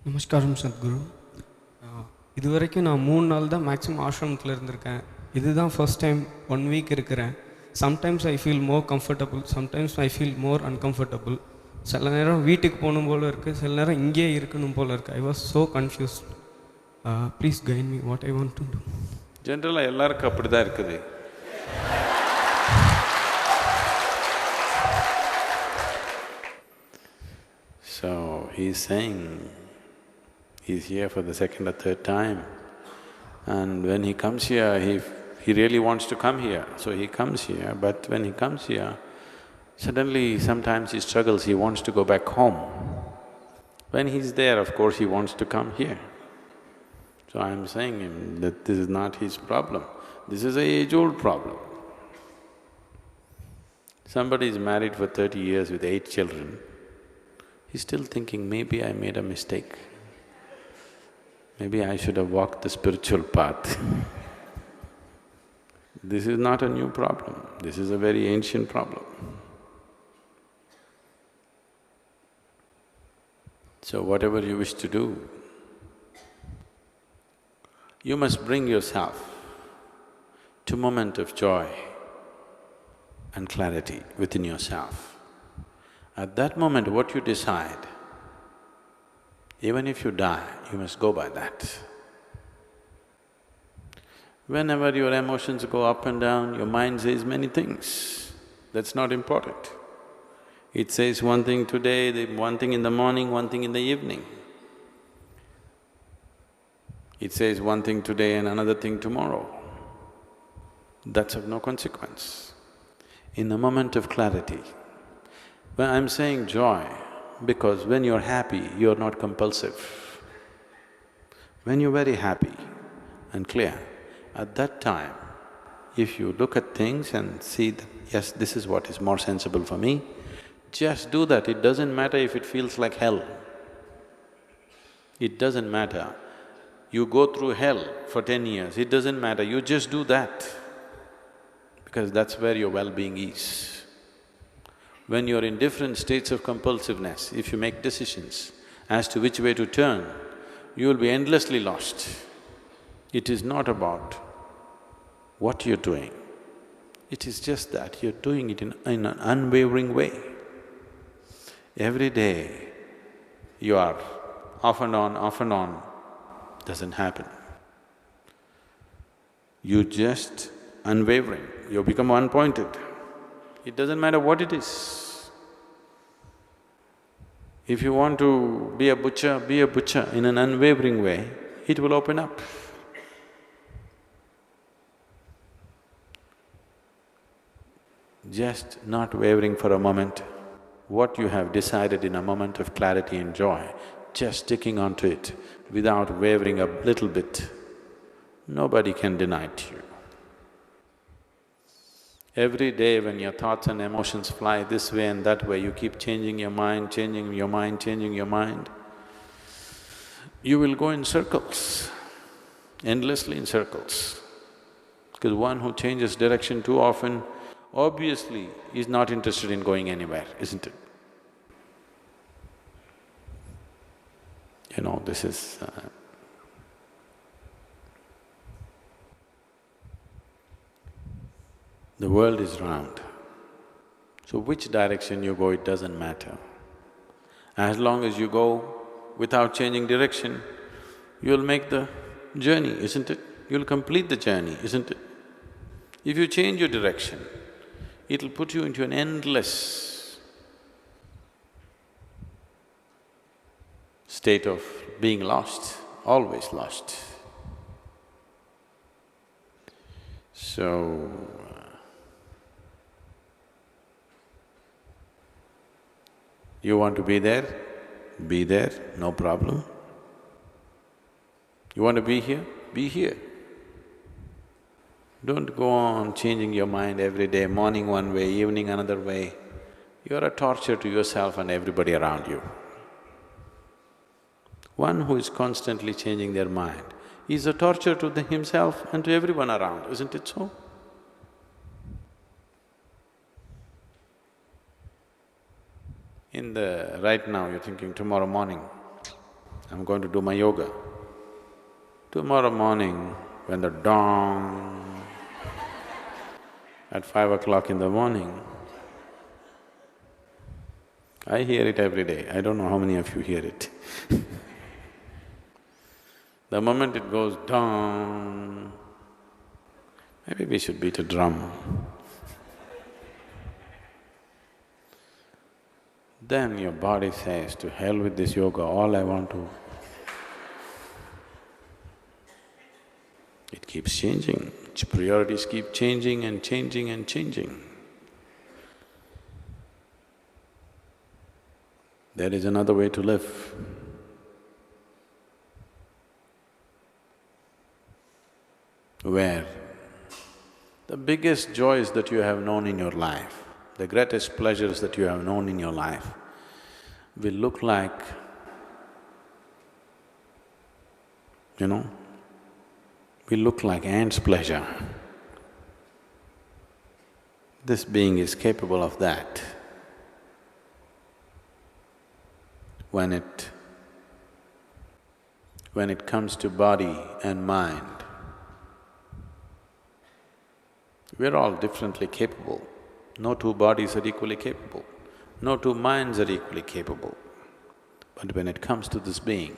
நமஸ்காரம் சத்குரு. இது வரைக்கும் நான் 3 நாள் தான் மேக்ஸிமம் ஆசிரமத்தில் இருந்திருக்கேன். இதுதான் ஃபர்ஸ்ட் டைம் 1 வீக் இருக்கிறேன். Sometimes I feel more comfortable, sometimes I feel more uncomfortable. சில நேரம் வீட்டுக்கு போகணும் போல் இருக்குது, சில நேரம் இங்கேயே இருக்கணும் போல் இருக்குது. I was so confused. Please guide me what I want to do. ஜென்ரலாக எல்லாருக்கும் அப்படி தான் இருக்குது. So he's saying he's here for the second or third time, and when he comes here, he really wants to come here, so he comes here. But when he comes here, suddenly sometimes he struggles, he wants to go back home. When he's there, of course, he wants to come here. So I'm saying him that this is not his problem, this is an age-old problem. Somebody is married for 30 years with 8 children, he's still thinking, maybe I made a mistake, maybe I should have walked the spiritual path. This is not a new problem, this is a very ancient problem. So whatever you wish to do, you must bring yourself to moment of joy and clarity within yourself. At that moment, what you decide, even if you die, you must go by that. Whenever your emotions go up and down, your mind says many things. That's not important. It says one thing today, one thing in the morning, one thing in the evening. It says one thing today and another thing tomorrow. That's of no consequence. In a moment of clarity, when I'm saying joy, because when you're happy, you're not compulsive. When you're very happy and clear, at that time, if you look at things and see that, yes, this is what is more sensible for me, just do that. It doesn't matter if it feels like hell. It doesn't matter. You go through hell for 10 years, it doesn't matter, you just do that, because that's where your well-being is. When you're in different states of compulsiveness, if you make decisions as to which way to turn, you will be endlessly lost. It is not about what you're doing, it is just that you're doing it in an unwavering way. Every day you are off and on, doesn't happen. You just unwavering, you become one-pointed. It doesn't matter what it is. If you want to be a butcher in an unwavering way, it will open up. Just not wavering for a moment, what you have decided in a moment of clarity and joy, just sticking onto it without wavering a little bit, nobody can deny it to you. Every day when your thoughts and emotions fly this way and that way, you keep changing your mind, changing your mind, changing your mind, you will go in circles, endlessly in circles. Because one who changes direction too often, obviously is not interested in going anywhere, isn't it? You know, this is… the world is round, so which direction you go, it doesn't matter. As long as you go without changing direction, you'll make the journey, isn't it? You'll complete the journey, isn't it? If you change your direction, it'll put you into an endless state of being lost, always lost. So, you want to be there, no problem. You want to be here. Don't go on changing your mind every day, morning one way, evening another way. You're a torture to yourself and everybody around you. One who is constantly changing their mind is a torture to himself and to everyone around, isn't it so? Right now you're thinking, tomorrow morning, I'm going to do my yoga. Tomorrow morning, when the dawn at 5 o'clock in the morning, I hear it every day, I don't know how many of you hear it. The moment it goes down, maybe we should beat a drum. Then your body says, to hell with this yoga, all I want to… It keeps changing, its priorities keep changing and changing and changing. There is another way to live. Where the biggest joys that you have known in your life, the greatest pleasures that you have known in your life will look like, will look like ants' pleasure. This being is capable of that. When it comes to body and mind, we're all differently capable. No two bodies are equally capable, no two minds are equally capable. But when it comes to this being,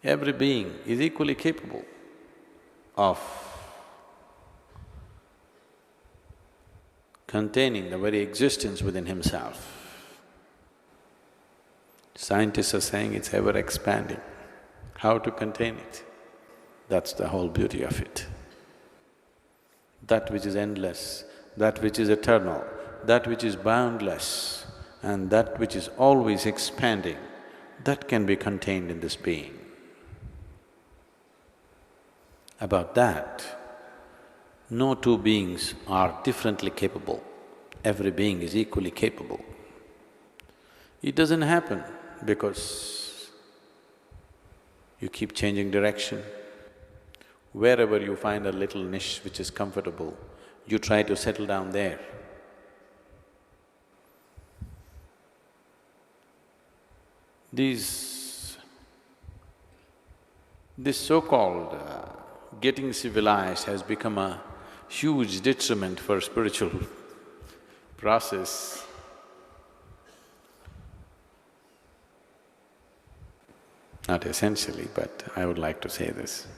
every being is equally capable of containing the very existence within himself. Scientists are saying it's ever expanding. How to contain it? That's the whole beauty of it. That which is endless, that which is eternal, that which is boundless, and that which is always expanding, that can be contained in this being. About that, no two beings are differently capable. Every being is equally capable. It doesn't happen because you keep changing direction. Wherever you find a little niche which is comfortable, you try to settle down there. This so-called getting civilized has become a huge detriment for spiritual process. Not essentially, but I would like to say this.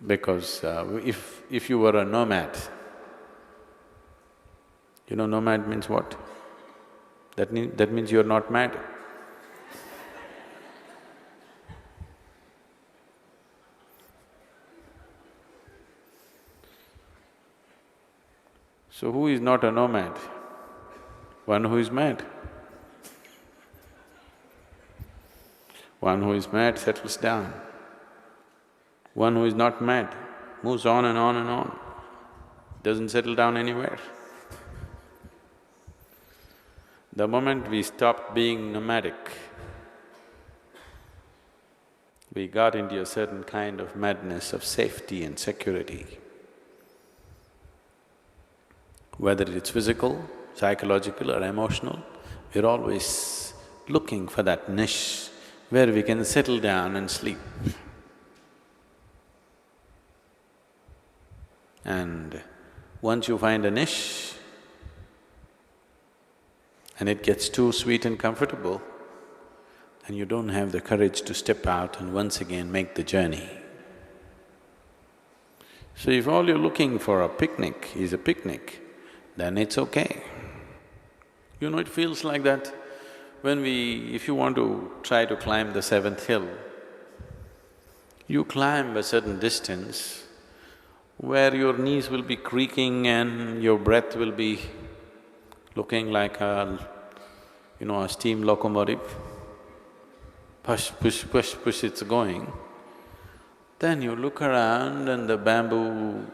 Because if you were a nomad, nomad means what? That means you're not mad. So who is not a nomad? One who is mad. One who is mad settles down. One who is not mad moves on and on and on, doesn't settle down anywhere. The moment we stopped being nomadic, we got into a certain kind of madness of safety and security. Whether it's physical, psychological or emotional, we're always looking for that niche where we can settle down and sleep. And once you find a niche and it gets too sweet and comfortable, then you don't have the courage to step out and once again make the journey. So if all you're looking for a picnic is a picnic, then it's okay. It feels like that when if you want to try to climb the seventh hill, you climb a certain distance where your knees will be creaking and your breath will be looking like a steam locomotive. Push, push, push, push, it's going. Then you look around and the bamboo,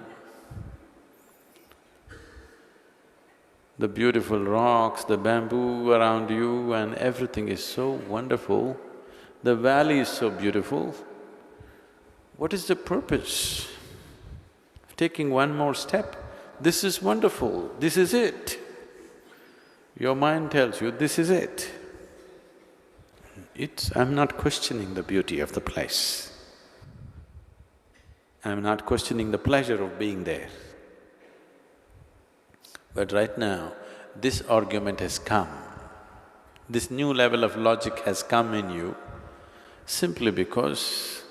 the beautiful rocks, the bamboo around you and everything is so wonderful. The valley is so beautiful. What is the purpose? Taking one more step, this is wonderful, this is it. Your mind tells you, this is it. I'm not questioning the beauty of the place. I'm not questioning the pleasure of being there. But right now, this argument has come. This new level of logic has come in you simply because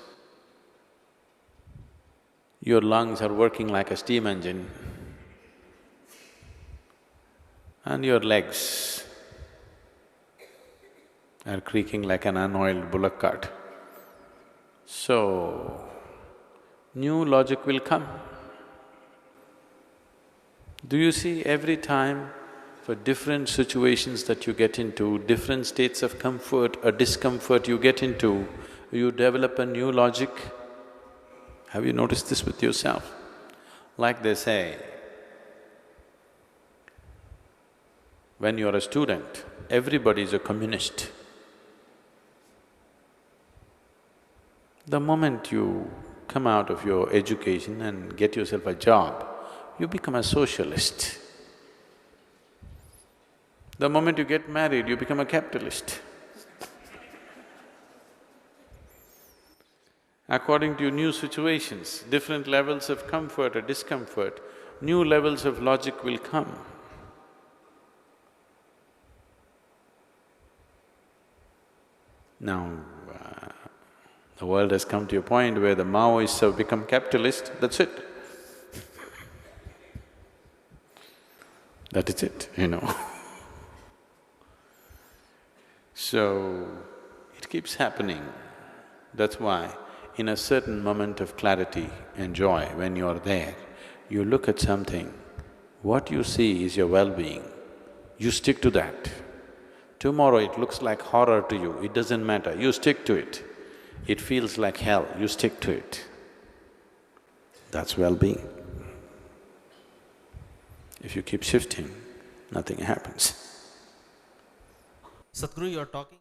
your lungs are working like a steam engine and your legs are creaking like an unoiled bullock cart. So, new logic will come. Do you see, every time for different situations that you get into, different states of comfort or discomfort you get into, you develop a new logic? Have you noticed this with yourself? Like they say, when you're a student, everybody is a communist. The moment you come out of your education and get yourself a job, you become a socialist. The moment you get married, you become a capitalist. According to new situations, different levels of comfort or discomfort, new levels of logic will come. Now, the world has come to a point where the Maoists have become capitalist, that's it. That is it, you know. So, it keeps happening. That's why in a certain moment of clarity and joy, when you're there, you look at something, what you see is your well-being, you stick to that. Tomorrow it looks like horror to you, it doesn't matter, you stick to it. It feels like hell, you stick to it. That's well-being. If you keep shifting, nothing happens. Sadhguru, you are talking